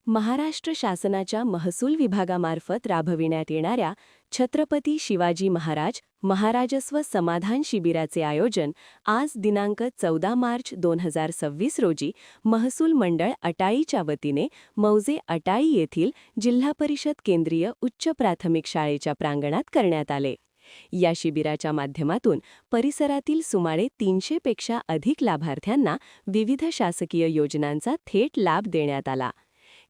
महाराष्ट्र शासनाच्या महसूल विभागामार्फत राबविण्यात येणाऱ्या छत्रपती शिवाजी महाराज महाराजस्व समाधान शिबिराचे आयोजन आज दिनांक 14 मार्च 2026 रोजी महसूल मंडळ अटाळीच्या वतीने मौजे अटाळी येथील जिल्हा परिषद केंद्रीय उच्च प्राथमिक शाळेच्या प्रांगणात करण्यात आले. या शिबिराच्या माध्यमातून परिसरातील सुमारे 300 पेक्षा अधिक लाभार्थ्यांना विविध शासकीय योजनांचा थेट लाभ देण्यात आला.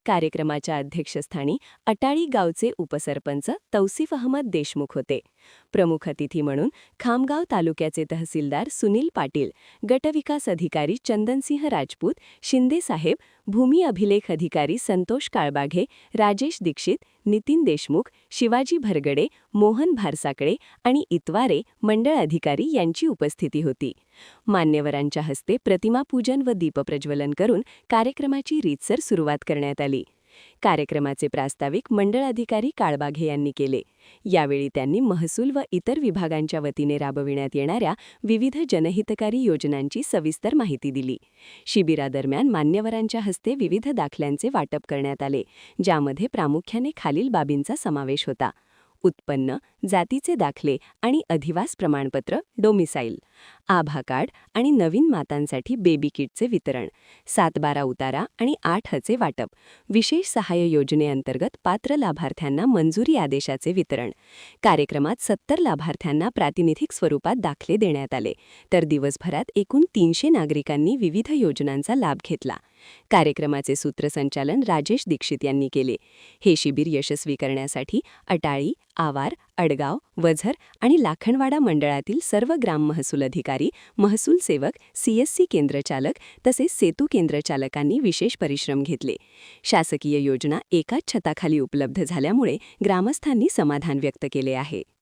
कार्यक्रमाच्या अध्यक्षस्थानी अटाळी गावचे उपसरपंच तौसिफ अहमद देशमुख होते. प्रमुख अतिथी म्हणून खामगाव तालुक्याचे तहसीलदार सुनील पाटील, गटविकास अधिकारी चंदनसिंह राजपूत, शिंदे साहेब, भूमी अभिलेख अधिकारी संतोष काळबाघे, राजेश दीक्षित, नितीन देशमुख, शिवाजी भरगडे, मोहन भारसाकडे आणि इतवारे मंडळ अधिकारी यांची उपस्थिती होती. मान्यवरांच्या हस्ते प्रतिमापूजन व दीपप्रज्वलन करून कार्यक्रमाची रीतसर सुरुवात करण्यात आली. कार्यक्रमाचे प्रास्ताविक मंडळ अधिकारी काळबाघे यांनी केले. यावेळी त्यांनी महसूल व इतर विभागांच्या वतीने राबविण्यात येणाऱ्या विविध जनहितकारी योजनांची सविस्तर माहिती दिली. शिबिरादरम्यान मान्यवरांच्या हस्ते विविध दाखल्यांचे वाटप करण्यात आले, ज्यामध्ये प्रामुख्याने खालील बाबींचा समावेश होता: उत्पन्न, जातीचे दाखले आणि अधिवास प्रमाणपत्र डोमिसाईल, आभा कार्ड आणि नवीन मातांसाठी बेबी किटचे वितरण, 7-12 उतारा आणि 8 वाटप, विशेष सहाय्य योजनेअंतर्गत पात्र लाभार्थ्यांना मंजुरी आदेशाचे वितरण. कार्यक्रमात 70 लाभार्थ्यांना प्रातिनिधिक स्वरूपात दाखले देण्यात आले, तर दिवसभरात एकूण 300 नागरिकांनी विविध योजनांचा लाभ घेतला. कार्यक्रमाचे सूत्रसंचालन राजेश दीक्षित यांनी केले. हे शिबिर यशस्वी करण्यासाठी अटाळी, आवार, अडगाव, वझर आणि लाखणवाडा मंडळातील सर्व ग्राम महसूल अधिकारी, महसूल सेवक, सीएससी केंद्रचालक तसेच सेतू केंद्रचालकांनी विशेष परिश्रम घेतले. शासकीय योजना एकाच छताखाली उपलब्ध झाल्यामुळे ग्रामस्थांनी समाधान व्यक्त केले आहे.